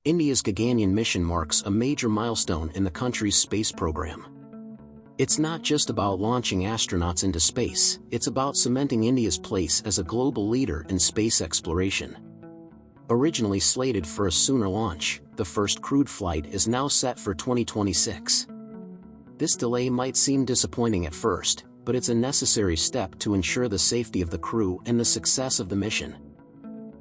India's Gaganyaan mission marks a major milestone in the country's space program. It's not just about launching astronauts into space, it's about cementing India's place as a global leader in space exploration. Originally slated for a sooner launch, the first crewed flight is now set for 2026. This delay might seem disappointing at first, but it's a necessary step to ensure the safety of the crew and the success of the mission.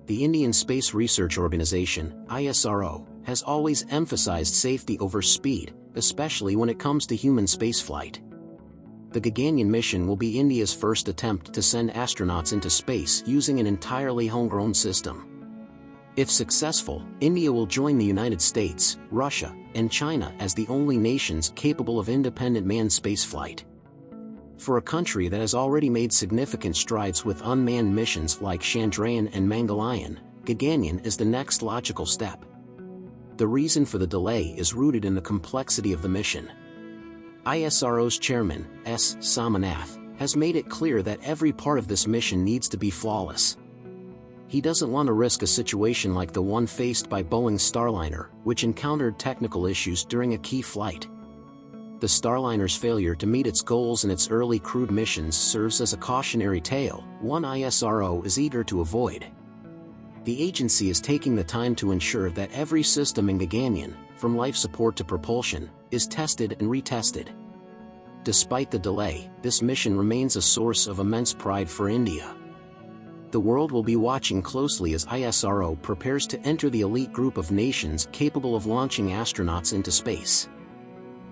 The Indian Space Research Organisation, ISRO, has always emphasized safety over speed, especially when it comes to human spaceflight. The Gaganyaan mission will be India's first attempt to send astronauts into space using an entirely homegrown system. If successful, India will join the United States, Russia, and China as the only nations capable of independent manned spaceflight. For a country that has already made significant strides with unmanned missions like Chandrayaan and Mangalyaan, Gaganyaan is the next logical step. The reason for the delay is rooted in the complexity of the mission. ISRO's chairman, S. Somanath, has made it clear that every part of this mission needs to be flawless. He doesn't want to risk a situation like the one faced by Boeing's Starliner, which encountered technical issues during a key flight. The Starliner's failure to meet its goals in its early crewed missions serves as a cautionary tale, one ISRO is eager to avoid. The agency is taking the time to ensure that every system in Gaganyaan, from life support to propulsion, is tested and retested. Despite the delay, this mission remains a source of immense pride for India. The world will be watching closely as ISRO prepares to enter the elite group of nations capable of launching astronauts into space.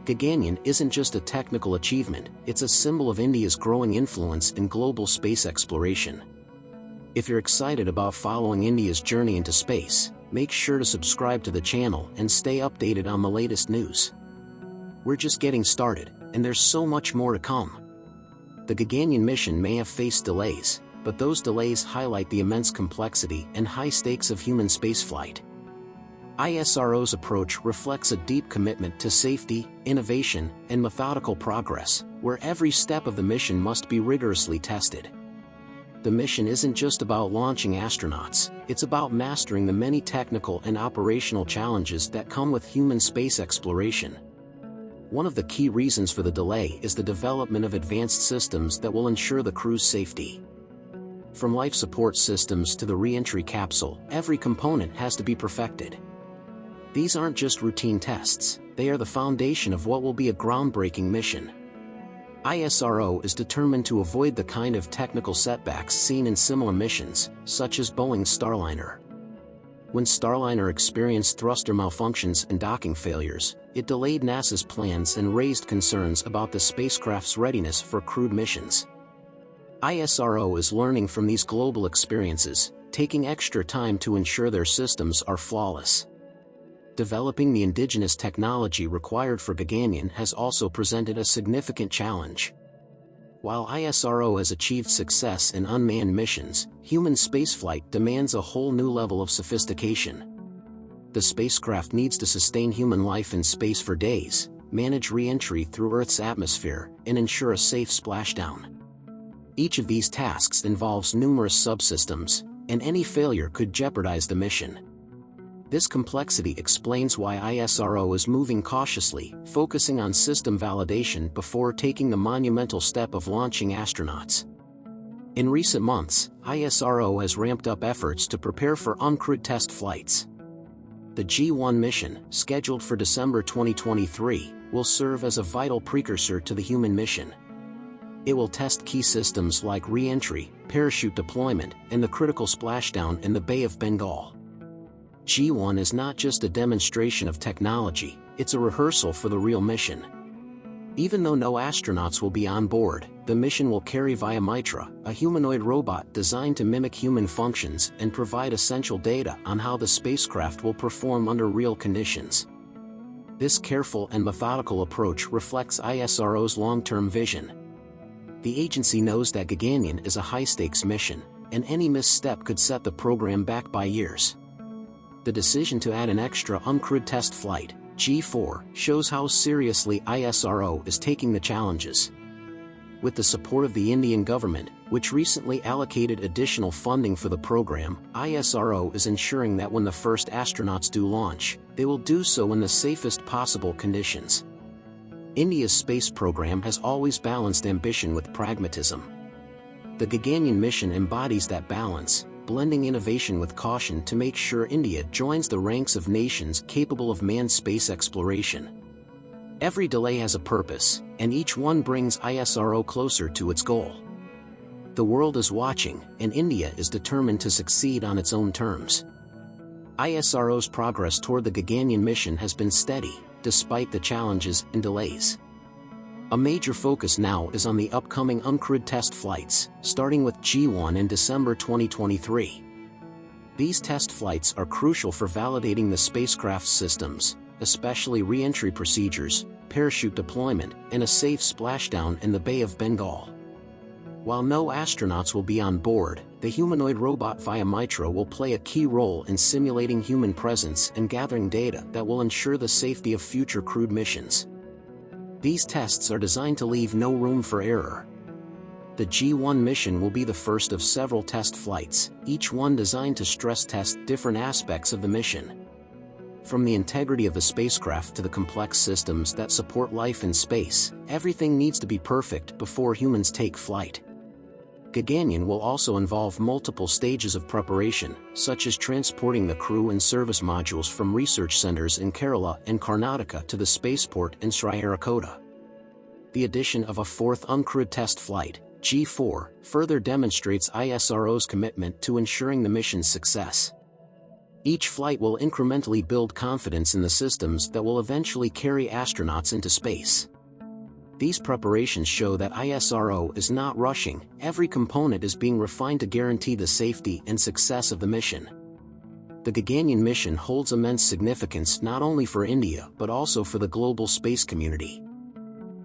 Gaganyaan isn't just a technical achievement, it's a symbol of India's growing influence in global space exploration. If you're excited about following India's journey into space, make sure to subscribe to the channel and stay updated on the latest news. We're just getting started, and there's so much more to come. The Gaganyaan mission may have faced delays, but those delays highlight the immense complexity and high stakes of human spaceflight. ISRO's approach reflects a deep commitment to safety, innovation, and methodical progress, where every step of the mission must be rigorously tested. The mission isn't just about launching astronauts, it's about mastering the many technical and operational challenges that come with human space exploration. One of the key reasons for the delay is the development of advanced systems that will ensure the crew's safety. From life support systems to the re-entry capsule, every component has to be perfected. These aren't just routine tests, they are the foundation of what will be a groundbreaking mission. ISRO is determined to avoid the kind of technical setbacks seen in similar missions, such as Boeing's Starliner. When Starliner experienced thruster malfunctions and docking failures, it delayed NASA's plans and raised concerns about the spacecraft's readiness for crewed missions. ISRO is learning from these global experiences, taking extra time to ensure their systems are flawless. Developing the indigenous technology required for Gaganyaan has also presented a significant challenge. While ISRO has achieved success in unmanned missions, human spaceflight demands a whole new level of sophistication. The spacecraft needs to sustain human life in space for days, manage re-entry through Earth's atmosphere, and ensure a safe splashdown. Each of these tasks involves numerous subsystems, and any failure could jeopardize the mission. This complexity explains why ISRO is moving cautiously, focusing on system validation before taking the monumental step of launching astronauts. In recent months, ISRO has ramped up efforts to prepare for uncrewed test flights. The G1 mission, scheduled for December 2023, will serve as a vital precursor to the human mission. It will test key systems like re-entry, parachute deployment, and the critical splashdown in the Bay of Bengal. G1 is not just a demonstration of technology, it's a rehearsal for the real mission. Even though no astronauts will be on board, the mission will carry via Mitra, a humanoid robot designed to mimic human functions and provide essential data on how the spacecraft will perform under real conditions. This careful and methodical approach reflects ISRO's long-term vision. The agency knows that Gaganyaan is a high-stakes mission, and any misstep could set the program back by years. The decision to add an extra uncrewed test flight, G4, shows how seriously ISRO is taking the challenges. With the support of the Indian government, which recently allocated additional funding for the program, ISRO is ensuring that when the first astronauts do launch, they will do so in the safest possible conditions. India's space program has always balanced ambition with pragmatism. The Gaganyaan mission embodies that balance, blending innovation with caution to make sure India joins the ranks of nations capable of manned space exploration. Every delay has a purpose, and each one brings ISRO closer to its goal. The world is watching, and India is determined to succeed on its own terms. ISRO's progress toward the Gaganyaan mission has been steady, despite the challenges and delays. A major focus now is on the upcoming uncrewed test flights, starting with G1 in December 2023. These test flights are crucial for validating the spacecraft's systems, especially re-entry procedures, parachute deployment, and a safe splashdown in the Bay of Bengal. While no astronauts will be on board, the humanoid robot via Mitra will play a key role in simulating human presence and gathering data that will ensure the safety of future crewed missions. These tests are designed to leave no room for error. The G1 mission will be the first of several test flights, each one designed to stress test different aspects of the mission. From the integrity of the spacecraft to the complex systems that support life in space, everything needs to be perfect before humans take flight. Gaganyaan will also involve multiple stages of preparation, such as transporting the crew and service modules from research centers in Kerala and Karnataka to the spaceport in Sriharikota. The addition of a fourth uncrewed test flight, G4, further demonstrates ISRO's commitment to ensuring the mission's success. Each flight will incrementally build confidence in the systems that will eventually carry astronauts into space. These preparations show that ISRO is not rushing, every component is being refined to guarantee the safety and success of the mission. The Gaganyaan mission holds immense significance not only for India but also for the global space community.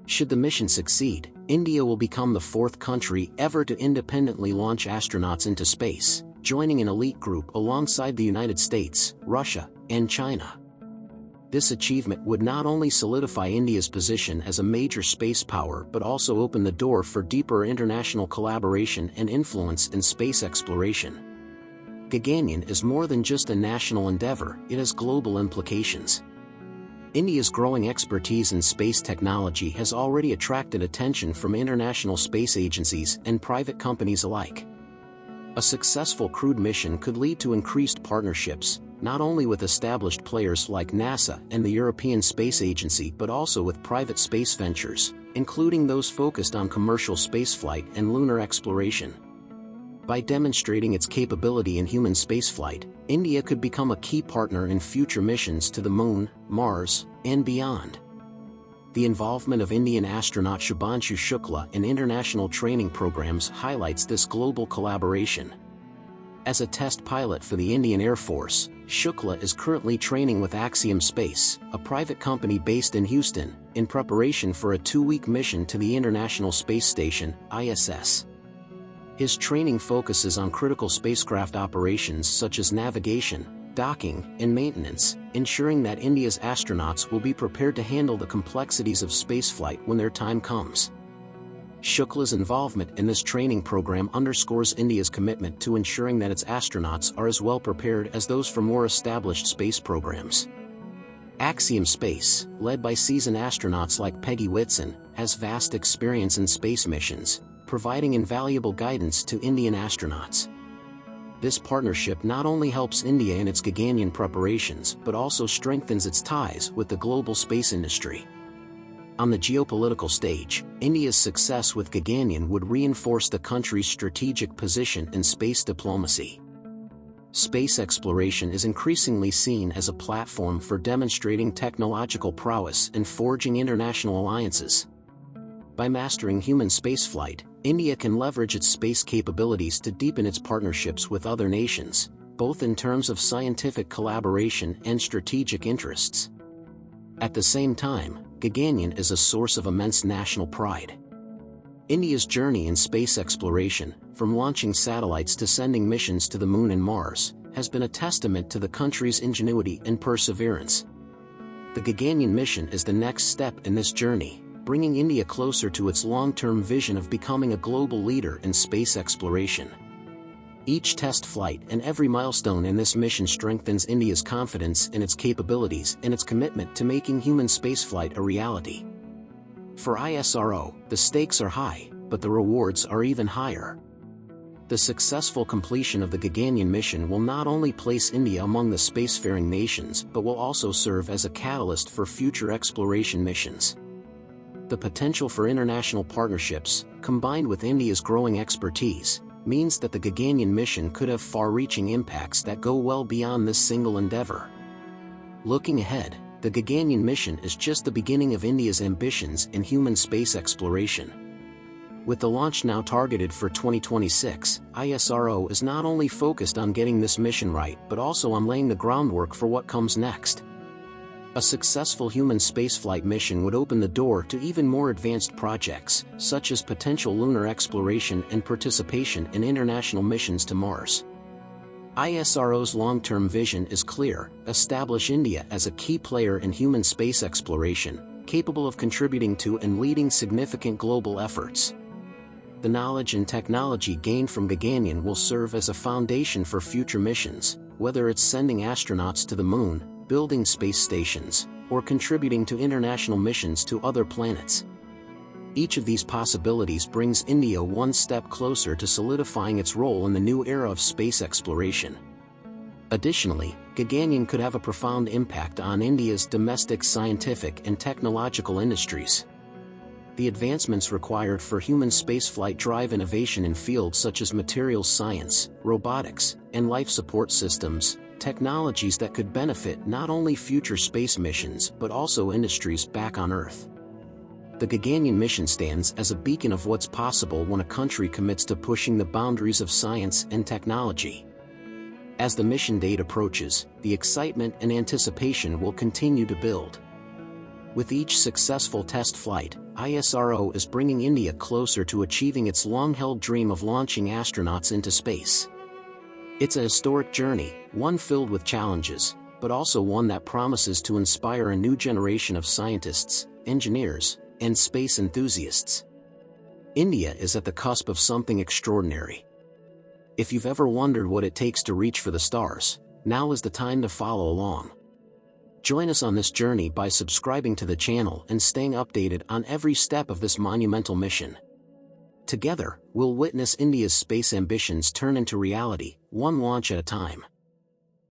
Should the mission succeed, India will become the fourth country ever to independently launch astronauts into space, joining an elite group alongside the United States, Russia, and China. This achievement would not only solidify India's position as a major space power but also open the door for deeper international collaboration and influence in space exploration. Gaganyaan is more than just a national endeavor, it has global implications. India's growing expertise in space technology has already attracted attention from international space agencies and private companies alike. A successful crewed mission could lead to increased partnerships, not only with established players like NASA and the European Space Agency but also with private space ventures, including those focused on commercial spaceflight and lunar exploration. By demonstrating its capability in human spaceflight, India could become a key partner in future missions to the Moon, Mars, and beyond. The involvement of Indian astronaut Shubhanshu Shukla in international training programs highlights this global collaboration. As a test pilot for the Indian Air Force, Shukla is currently training with Axiom Space, a private company based in Houston, in preparation for a 2-week mission to the International Space Station, ISS. His training focuses on critical spacecraft operations such as navigation, docking, and maintenance, ensuring that India's astronauts will be prepared to handle the complexities of spaceflight when their time comes. Shukla's involvement in this training program underscores India's commitment to ensuring that its astronauts are as well prepared as those for more established space programs. Axiom Space, led by seasoned astronauts like Peggy Whitson, has vast experience in space missions, providing invaluable guidance to Indian astronauts. This partnership not only helps India in its Gaganyaan preparations but also strengthens its ties with the global space industry. On the geopolitical stage, India's success with Gaganyaan would reinforce the country's strategic position in space diplomacy. Space exploration is increasingly seen as a platform for demonstrating technological prowess and forging international alliances. By mastering human spaceflight, India can leverage its space capabilities to deepen its partnerships with other nations, both in terms of scientific collaboration and strategic interests. At the same time, Gaganyaan is a source of immense national pride. India's journey in space exploration, from launching satellites to sending missions to the Moon and Mars, has been a testament to the country's ingenuity and perseverance. The Gaganyaan mission is the next step in this journey, bringing India closer to its long-term vision of becoming a global leader in space exploration. Each test flight and every milestone in this mission strengthens India's confidence in its capabilities and its commitment to making human spaceflight a reality. For ISRO, the stakes are high, but the rewards are even higher. The successful completion of the Gaganyaan mission will not only place India among the spacefaring nations but will also serve as a catalyst for future exploration missions. The potential for international partnerships, combined with India's growing expertise, means that the Gaganyaan mission could have far-reaching impacts that go well beyond this single endeavor. Looking ahead, the Gaganyaan mission is just the beginning of India's ambitions in human space exploration. With the launch now targeted for 2026, ISRO is not only focused on getting this mission right but also on laying the groundwork for what comes next. A successful human spaceflight mission would open the door to even more advanced projects, such as potential lunar exploration and participation in international missions to Mars. ISRO's long-term vision is clear: establish India as a key player in human space exploration, capable of contributing to and leading significant global efforts. The knowledge and technology gained from Gaganyaan will serve as a foundation for future missions, whether it's sending astronauts to the moon, building space stations, or contributing to international missions to other planets. Each of these possibilities brings India one step closer to solidifying its role in the new era of space exploration. Additionally, Gaganyaan could have a profound impact on India's domestic scientific and technological industries. The advancements required for human spaceflight drive innovation in fields such as materials science, robotics, and life support systems, technologies that could benefit not only future space missions but also industries back on Earth. The Gaganyaan mission stands as a beacon of what's possible when a country commits to pushing the boundaries of science and technology. As the mission date approaches, the excitement and anticipation will continue to build. With each successful test flight, ISRO is bringing India closer to achieving its long-held dream of launching astronauts into space. It's a historic journey, one filled with challenges, but also one that promises to inspire a new generation of scientists, engineers, and space enthusiasts. India is at the cusp of something extraordinary. If you've ever wondered what it takes to reach for the stars, now is the time to follow along. Join us on this journey by subscribing to the channel and staying updated on every step of this monumental mission. Together, we'll witness India's space ambitions turn into reality, one launch at a time.